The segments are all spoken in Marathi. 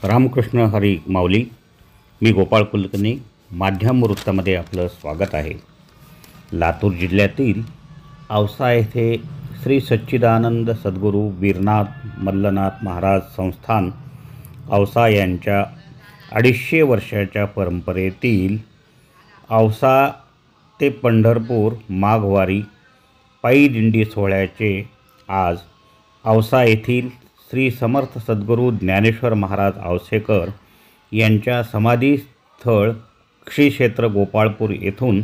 रामकृष्ण हरी माऊली. मी गोपाळ कुलकर्णी. माध्यम वृत्तामध्ये आपलं स्वागत आहे. लातूर जिल्ह्यातील औसा येथे श्री सच्चिदानंद सद्गुरू वीरनाथ मल्लनाथ महाराज संस्थान औसा यांच्या 250 वर्षाच्या परंपरेतील औसा ते पंढरपूर माघवारी पायी दिंडी सोहळ्याचे आज औसा येथील श्री समर्थ सद्गुरू ज्ञानेश्वर महाराज औसेकर यांच्या समाधीस्थळ श्री क्षेत्र गोपाळपूर येथून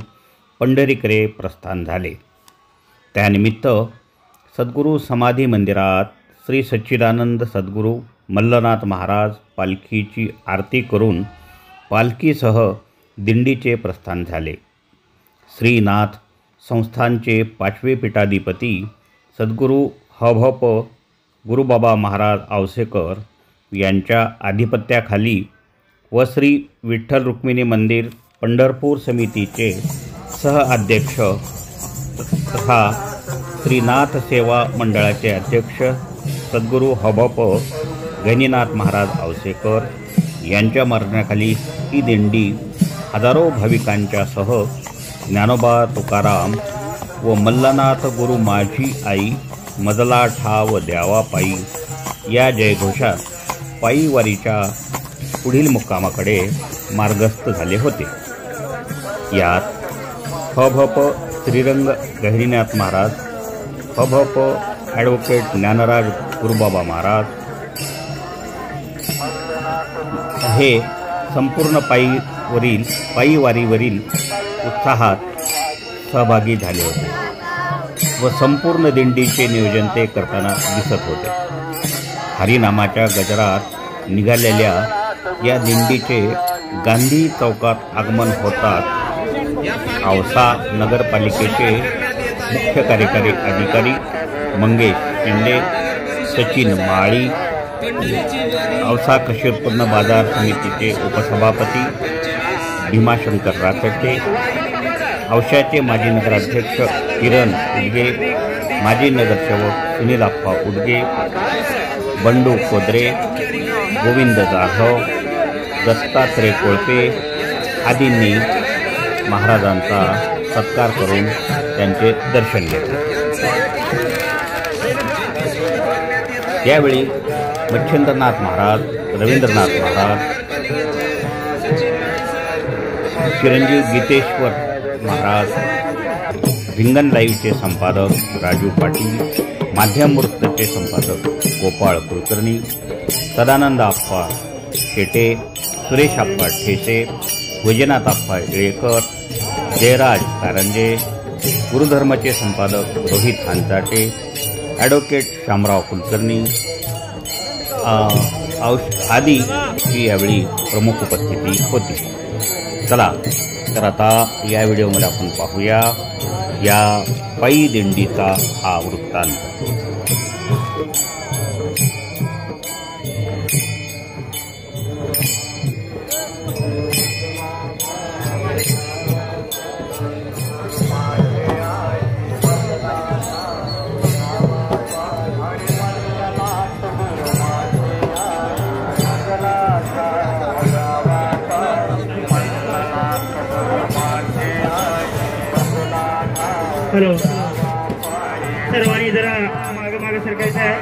पंढरीकडे प्रस्थान झाले. त्यानिमित्त सद्गुरू समाधी मंदिरात श्री सच्चिदानंद सद्गुरू मल्लनाथ महाराज पालखीची आरती करून पालखीसह दिंडीचे प्रस्थान झाले. श्रीनाथ संस्थानचे 5वे पीठाधिपती सद्गुरू हभप गुरुबाबा महाराज औसेकर यांच्या आधिपत्याखाली व श्री विठ्ठल रुक्मिणी मंदिर पंढरपूर समितीचे सहअध्यक्ष तथा श्रीनाथ सेवा मंडळाचे अध्यक्ष सद्गुरू हभप गणिनाथ महाराज औसेकर यांच्या मार्गदर्शनाखाली ही दिंडी हजारो भाविकांच्या सह ज्ञानोबा तुकाराम व मल्लनाथ गुरु माझी आई मजला ठाव द्यावा पायी या जयघोषात पायी वारीच्या पुढील मुक्कामाकडे मार्गस्थ झाले होते. यात हभप श्रीरंग गहिनीनाथ महाराज, हभप ॲडव्होकेट ज्ञानराज गुरुबाबा महाराज हे संपूर्ण पायी वारीवरील उत्साहात सहभागी झाले होते व संपूर्ण दिंडीचे नियोजन ते करताना दिसत होते. हरिनामाच्या गजरात निघालेल्या या दिंडीचे गांधी चौकात आगमन होतात औसा नगरपालिकेचे मुख्य कार्यकारी अधिकारी मंगेश शिंदे, सचिन माळी, औसा कृषी उत्पन्न बाजार समितीचे उपसभापती भीमाशंकर राचटे, औशाचे माजी नगराध्यक्ष किरण उडगे, माजी नगरसेवक सुनील अप्पा उडगे, बंडू कोदरे, गोविंद जाधव, दत्तात्रय कोळपे आदींनी महाराजांचा सत्कार करून त्यांचे दर्शन घेतले. यावेळी मच्छिंद्रनाथ महाराज, रवींद्रनाथ महाराज, चिरंजीव गीतेश्वर महाराज, रिंगण लाईव्हचे संपादक राजू पाटील, माध्यम वृत्तचे संपादक गोपाळ कुलकर्णी, सदानंद आप्पा शेटे, सुरेश आप्पा ठेसे, वैजनाथ आप्पा येळेकर, जयराज कारंजे, गुरुधर्मचे संपादक रोहित हांचाटे, ॲडव्होकेट शामराव कुलकर्णी आदी ही यावेळी प्रमुख उपस्थिती होती. चला तर आता या व्हिडिओमध्ये आपण पाहूया या पायी दिंडीचा हा वृत्तांत. हॅलो, सर्वांनी जरा मागे मागे सरकायचं आहे.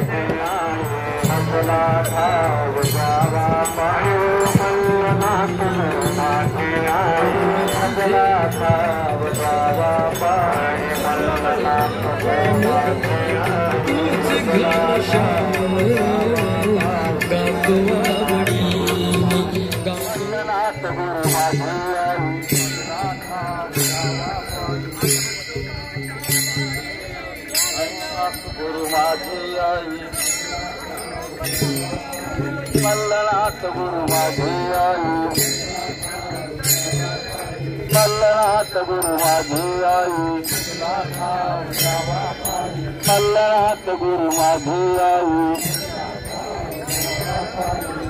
मल्लनाथ गुरु माझी आई, मल्लनाथ गुरु माझी आई, मल्लनाथ गुरु माझी आई,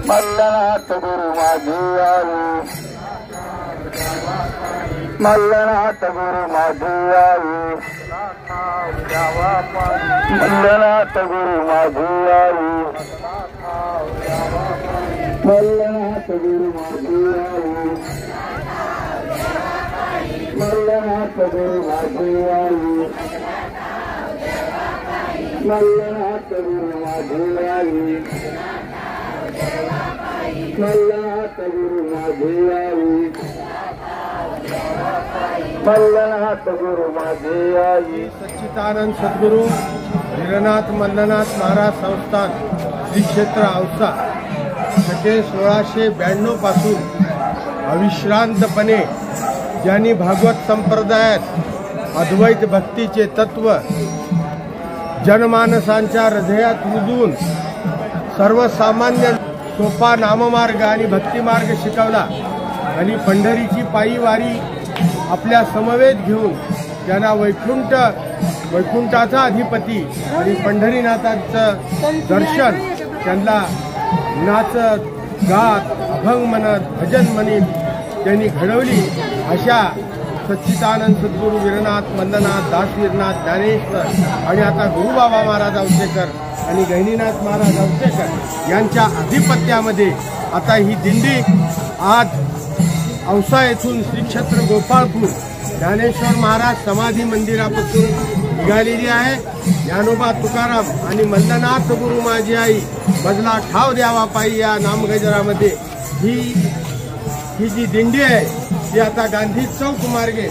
मल्लनाथ गुरु माझी आई, मल्लनाथ गुरु माझी आई, मल्लनाथ गुरु माझी आई, मल्लनाथ गुरु माझी आई मल्लनाथ गुरु माझी आई मल्लनाथ गुरु माझी आई मल्लनाथ गुरु माझी आई मल्लनाथ गुरु माझी आई सच्चिदानंद सद्गुरू वीरनाथ मल्लनाथ महाराज संस्थान श्री क्षेत्र औसा येथे 1692 पासून अविश्रांतपणे ज्यांनी भागवत संप्रदायात अद्वैत भक्तीचे तत्व जनमानसांच्या हृदयात रुजवून सर्वसामान्य सोपा नाममार्ग आणि भक्तिमार्ग शिकवला आणि पंढरीची पायी वारी आपल्या समवेत घेऊन त्यांना वैकुंठाचा अधिपती आणि पंढरीनाथाचं दर्शन त्यांना नाचत गात अभंग म्हणत भजन म्हणत त्यांनी घडवली। अशा सच्चिदानंद सद्गुरू वीरनाथ मल्लनाथ दासवीरनाथ ज्ञानेश्वर आणि आता गुरुबाबा महाराज औसेकर आणि गहिनीनाथ महाराज औसेकर यांच्या अधिपत्यामध्ये आता ही दिंडी आज औसा येथून श्री क्षेत्र गोपाळपूर ज्ञानेश्वर महाराज समाधी मंदिरापासून निघालेली आहे। ज्ञानोबा तुकाराम आणि मल्लनाथ गुरु माझी आई बदला ठाव द्यावा पायी या नामगजरामध्ये ही जी दिंडी आहे ती आता गांधी चौक मार्गे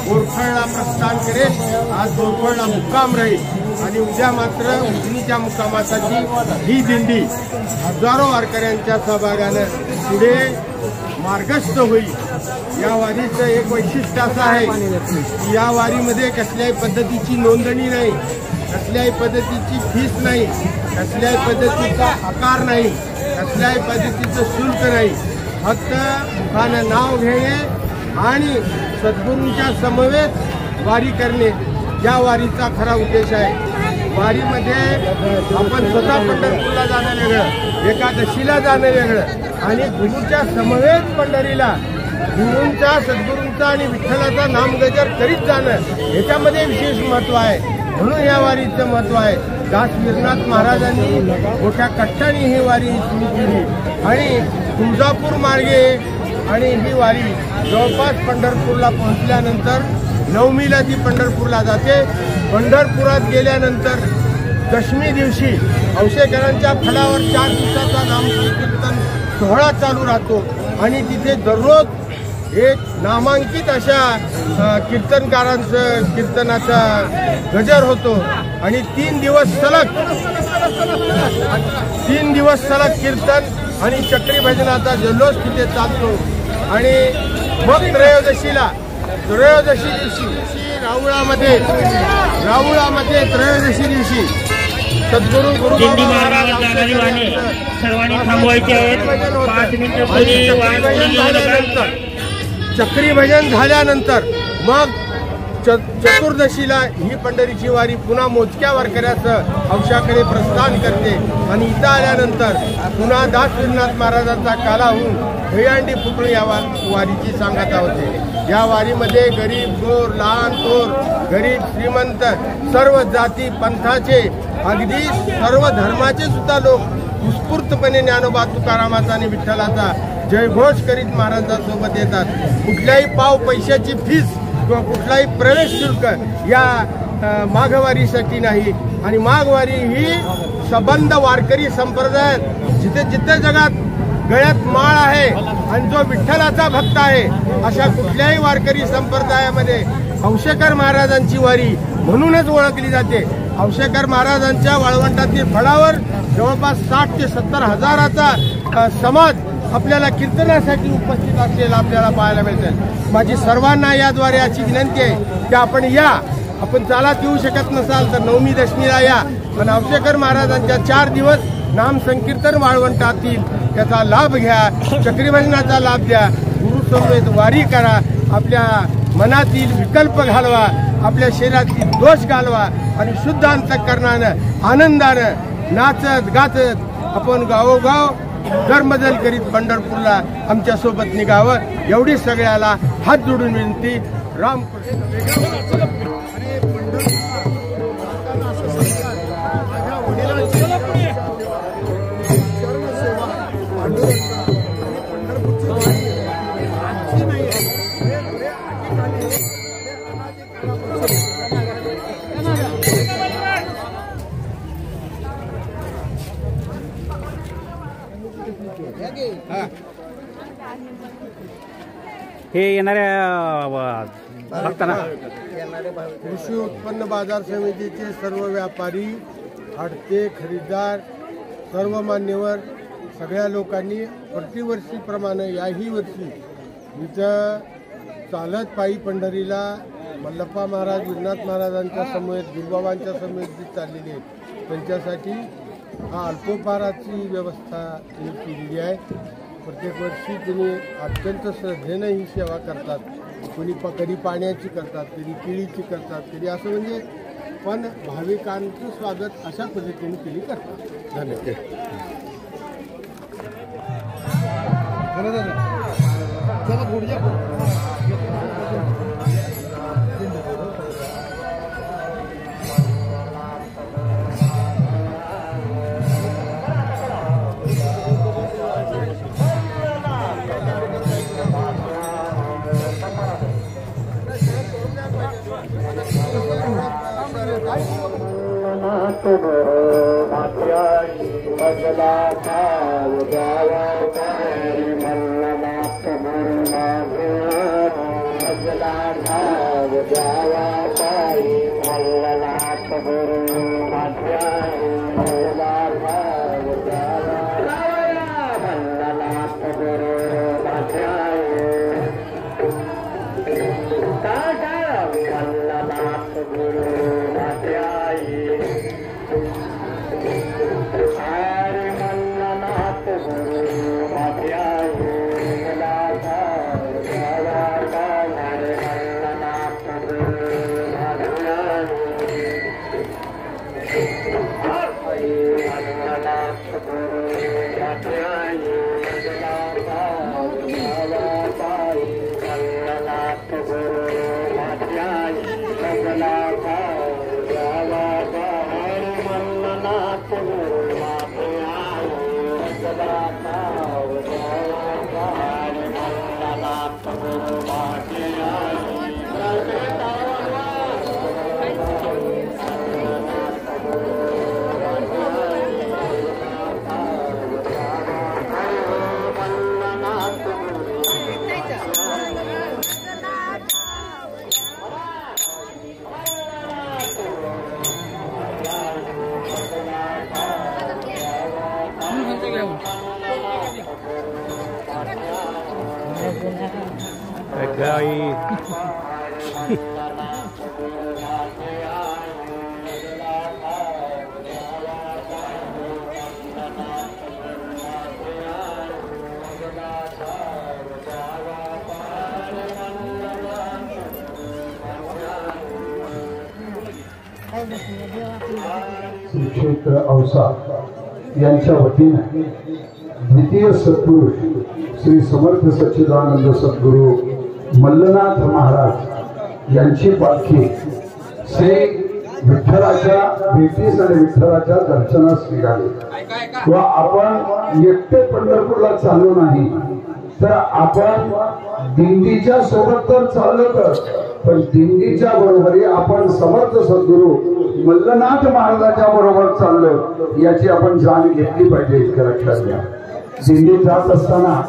बोरफळला प्रस्थान करेल। आज बोरफळला मुक्काम राहील आणि उद्या मात्र उजनीच्या मुक्कामासाठी ही दिंडी हजारो वारकऱ्यांच्या सहभागानं पुढे मार्गस्थ होईल। या वारीचं एक वैशिष्ट्य असं आहे की या वारीमध्ये कसल्याही पद्धतीची नोंदणी नाही, कसल्याही पद्धतीची फीस नाही, कसल्याही पद्धतीचा आकार नाही, कसल्याही पद्धतीचं शुल्क नाही। फक्त मुखानं नाव घेणे आणि सद्गुरूंच्या समवेत वारी करणे या वारीचा खरा उद्देश आहे। वारीमध्ये आपण स्वतः पंढरपूरला जाणं वेगळं, एकादशीला जाणं वेगळं आणि गुरुच्या समवेत पंढरीला गुरूंचा सद्गुरूंचा आणि विठ्ठलाचा नामगजर करीत जाणं याच्यामध्ये विशेष महत्त्व आहे। म्हणून या वारीचं महत्त्व आहे। दासवीरनाथ महाराजांनी मोठ्या कष्टाने ही वारी सुरू केली आणि तुळजापूर मार्गे आणि ही वारी जवळपास पंढरपूरला पोहोचल्यानंतर नवमीला ती पंढरपूरला जाते। पंढरपुरात गेल्यानंतर दशमी दिवशी औसेकरांच्या फळावर 4 दिवसाचा नामसंकीर्तन सोहळा चालू राहतो आणि तिथे दररोज एक नामांकित अशा कीर्तनकारांचं कीर्तनाचा गजर होतो आणि 3 दिवस सलग कीर्तन आणि चक्री भजनाचा जल्लोष तिथे चालतो। आणि मग त्रयोदशी दिवशी राऊळामध्ये त्रयोदशी दिवशी सद्गुरू दिंडी महाराज जाणारी वाहने सर्वांनी थांबवायची आहेत। 5 मिनिटं पूर्वी वाहन चक्री भजन झाल्यानंतर मग चतुर्दशीला ही पंढरीची वारी पुन्हा मोजक्या वारकऱ्यासह औशाकडे प्रस्थान करते आणि इथं आल्यानंतर पुन्हा दासवीरनाथ महाराजांचा काला होऊन दहीहंडी फुटून या वारीची सांगता होते। या वारीमध्ये गरीब गोर लहान थोर गरीब श्रीमंत सर्व जाती पंथाचे अगदी सर्व धर्माचे सुद्धा लोक उत्स्फूर्तपणे ज्ञानोबा तुकारामाचा आणि विठ्ठलाचा जयघोष करीत महाराजांसोबत येतात। कुठल्याही पाव पैशाची फीस किंवा कुठलाही प्रवेश शुल्क या माघवारीसाठी नाही आणि माघवारी ही सबंध वारकरी संप्रदायात जिथे जिथे जगात गळ्यात माळ आहे आणि जो विठ्ठलाचा भक्त आहे अशा कुठल्याही वारकरी संप्रदायामध्ये औसेकर महाराजांची वारी म्हणूनच ओळखली जाते। औसेकर महाराजांच्या वाळवंटातील फळावर जवळपास 60 ते 70 हजाराचा समाज आपल्याला कीर्तनासाठी उपस्थित असलेला आपल्याला पाहायला मिळतं। माझी सर्वांना याद्वारे अशी विनंती आहे की आपण या, आपण चालत येऊ शकत नसाल तर नवमी दशमीला या आणि औसेकर महाराजांच्या 4 दिवस नाम संकीर्तन वाळवंटातील त्याचा लाभ घ्या, चक्रीभजनाचा लाभ द्या, गुरुसमवेत वारी करा, आपल्या मनातील विकल्प घालवा, आपल्या शरीरातील दोष घालवा आणि शुद्ध अंतःकरणानं आनंदानं नाचत गाचत आपण गावोगाव धर्मबदल करीत पंढरपूरला आमच्या सोबत निघावं एवढी सगळ्याला हात जोडून विनंती। रामकृष्ण। हे येणाऱ्या भक्तांना कृषी उत्पन्न बाजार समितीचे सर्व व्यापारी, आडते, खरेदीदार, सर्व मान्यवर सगळ्या लोकांनी प्रतिवर्षीप्रमाणे याही वर्षी इथं चालत पायी पंढरीला मल्लप्पा महाराज, विघ्नाथ महाराजांच्या समेत, गुरुबाबांच्या समेत जी चाललेली आहे त्यांच्यासाठी हा अल्पोपहाराची व्यवस्था त्यांनी केलेली आहे. प्रत्येक वर्षी त्यांनी अत्यंत श्रद्धेनं ही सेवा करतात. कोणी कधी पाण्याची करतात, कधी केळीची करतात, कधी असं म्हणजे पण भाविकांचं स्वागत अशा पद्धतीने केली करतात. धन्यवाद. क्षेत्र औसा यांच्या वतीने द्वितीय सद्गुरू श्री समर्थ सच्चिदानंद सद्गुरू मल्लनाथ महाराज यांची पालखी श्री विठ्ठलाच्या भेटीस आणि विठ्ठलाच्या दर्शनास निघाली. व आपण एकटे पंढरपूरला चाललो नाही तर आपण दिंडीच्या सोबत तर चाललो तर पण दिंडीच्या बरोबरी आपण समर्थ सद्गुरू मल्लनाथ महाराजांच्या बरोबर चाललो याची आपण जाण घेतली पाहिजे. इतकं लक्षात घ्या. दिंडीत जात असताना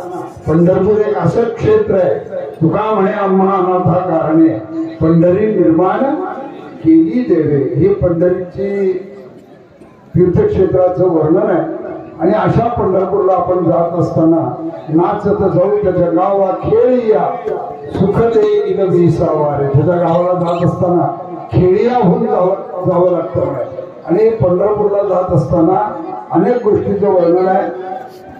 पंढरपूर एक असं क्षेत्र आहे, तुका म्हणे आम्हा अनाथा कारणे पंढरी निर्माण केली देवे. हे पंढरीची तीर्थक्षेत्राचं वर्णन आहे. आणि अशा पंढरपूरला आपण जात असताना नाचत जाऊ त्याच्या गावा खेळिया सुख देईल विसावारे. त्याच्या गावाला जात असताना खेळियाहून जावं लागतं. आणि पंढरपूरला जात असताना अनेक गोष्टीचं वर्णन आहे.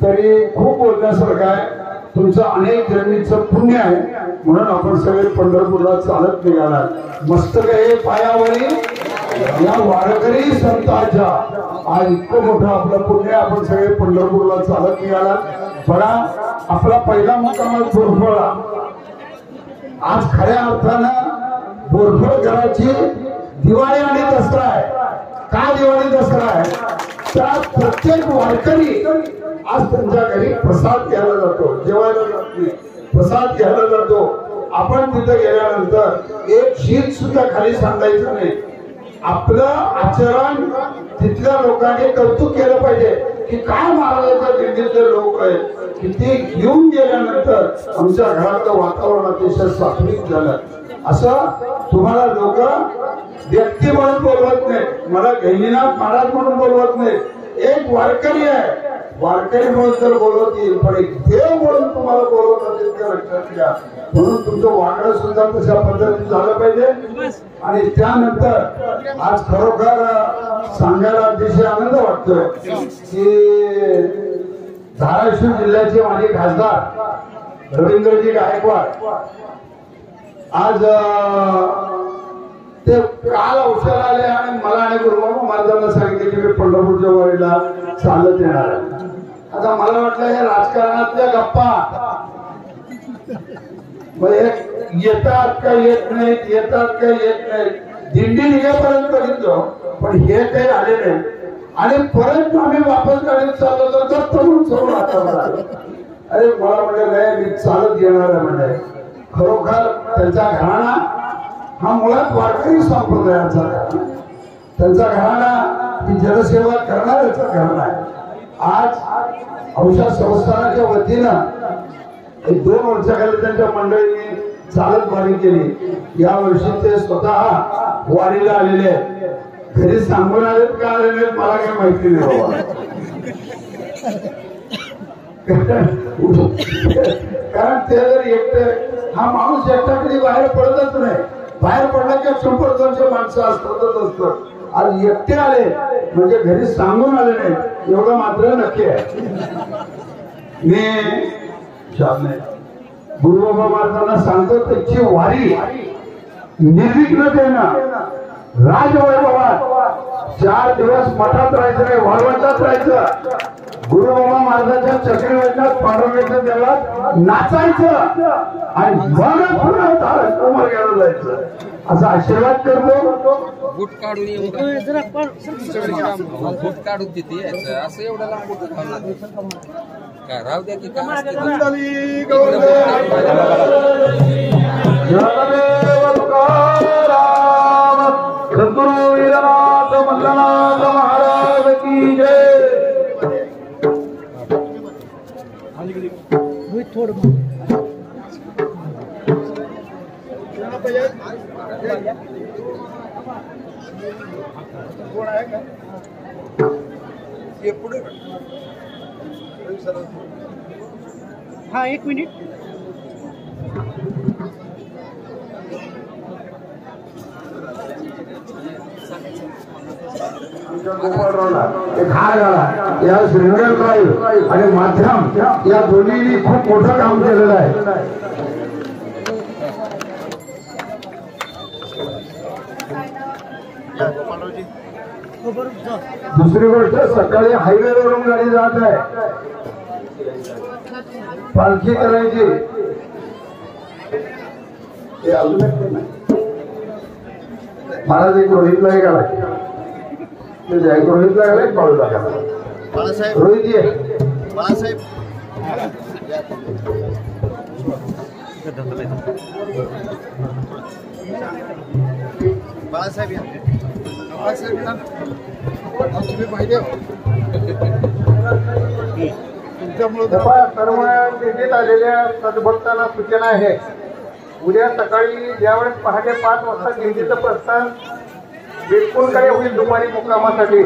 तरी खूप बोलण्यासारखं आहे. तुमचं अनेक जन्मीचं पुण्य आहे म्हणून आपण सगळे पंढरपूरला चालत निघाला. मस्तक हे पायावरी या वारकरी संतांच्या आज इतकं मोठं आपलं पुण्य, आपण सगळे पंढरपूरला चालत निघाला. बघा आपला पहिला मुक्काम बोरफळा. आज खऱ्या अर्थानं बोरफळ घराची दिवाळी आणि दसरा आहे. का दिवाळी दसरा आहे? त्या प्रत्येक वारकरी आज त्यांच्या घरी प्रसाद घ्यायला जातो, जेवायला जात नाही, प्रसाद घ्यायला जातो. आपण तिथे गेल्यानंतर एक शीत सुद्धा खाली सांगायचं नाही. आपलं आचरण तिथल्या लोकांनी कौतुक केलं पाहिजे. की काय महाराजांच्या दिंडीतले लोक आहेत की ते घेऊन गेल्यानंतर आमच्या घरातलं वातावरण अतिशय सात्विक झालं. असं तुम्हाला लोक व्यक्ती म्हणून बोलवत नाही, मला गहिनीनाथ महाराज म्हणून बोलवत नाही. एक वारकरी आहे, वारकरी म्हणून तर बोलवत येईल, पण एक देव म्हणून तुम्हाला बोलवत असेल तर लक्षात घ्या. म्हणून तुमचं वाकडं सुद्धा तशा पद्धतीने झालं पाहिजे. आणि त्यानंतर आज खरोखर सांगायला अतिशय आनंद वाटतोय की धाराशिव जिल्ह्याचे माजी खासदार रवींद्रजी गायकवाड आज ते काल औषध आले आणि मला आणि गुरुबाबा महाराजांना सांगितले की मी पंढरपूरच्या वारीला चालत येणार आहे. आता मला वाटलं हे राजकारणातल्या गप्पा येतात का येत नाहीत, येतात का येत नाहीत. दिंडी निघेपर्यंत बघितलं, पण हे काही आले नाही. आणि परत आम्ही वापस गाडीत चाललो तर दत्त म्हणून सोडून आता अरे मला म्हणजे नाही मी चालत येणार आहे. म्हणजे खरोखर त्यांचा घराणा हा मुळात वारकरी संप्रदायाचा घराणा, त्यांचा घराणा ही जनसेवा करणाऱ्याचा घराणा आहे. आज औषध संस्थानाच्या वतीनं 2 वर्षाखाली त्यांच्या मंडळींनी चालत वारी केली. या वर्षी ते स्वतः वारीला आलेले आहेत. घरी सांगून आलेत का आले नाहीत मला काही माहिती नाही बाबा. कारण ते जर एकटे हा माणूस एकटा कधी बाहेर पडतच नाही. बाहेर पडला की 100-200 माणसं असतातच असतात. आज एकटे आले म्हणजे घरी सांगून आले नाही एवढं मात्र नक्की आहे. मी गुरुबाबा महाराजांना सांगतो त्याची वारी निर्विघ्नतेनं राजवैभवात 4 दिवस मठात राहायचं नाही, वाळवंटात राहायचं. गुरुबाबा महाराजांच्या चक्रीवरच्या पांडुरंगाच्या देवळात नाचायचं आणि मग पुन्हा धाराशिव जायचं असा आशीर्वाद करतो. बूट काढून बूट काढून तिथे यायचं असं एवढं लांब बूट घालून काय राहू द्या की सद्गुरु वीरनाथ मल्लनाथ महाराज की जय. हाँ 1 मिनिट. या श्रीनगर ड्राईव्ह आणि माध्यम या दोन्ही खूप मोठं काम केलेलं आहे. दुसरी गोष्ट सकाळी हायवेवरून गाडी जात आहे, पालखी करायची. महाराज एक रोहितला एक आला, रोहितला गेला एक बाळूला गेला. रोहित ये बाळासाहेब सर्व दिल्लीत आलेल्या सद्भक्तांना सूचना आहे. उद्या सकाळी ज्यावेळेस पहाटे 5 वाजता दिल्लीचं प्रस्थान बिलकुल काही होईल दुपारी मुक्कामासाठी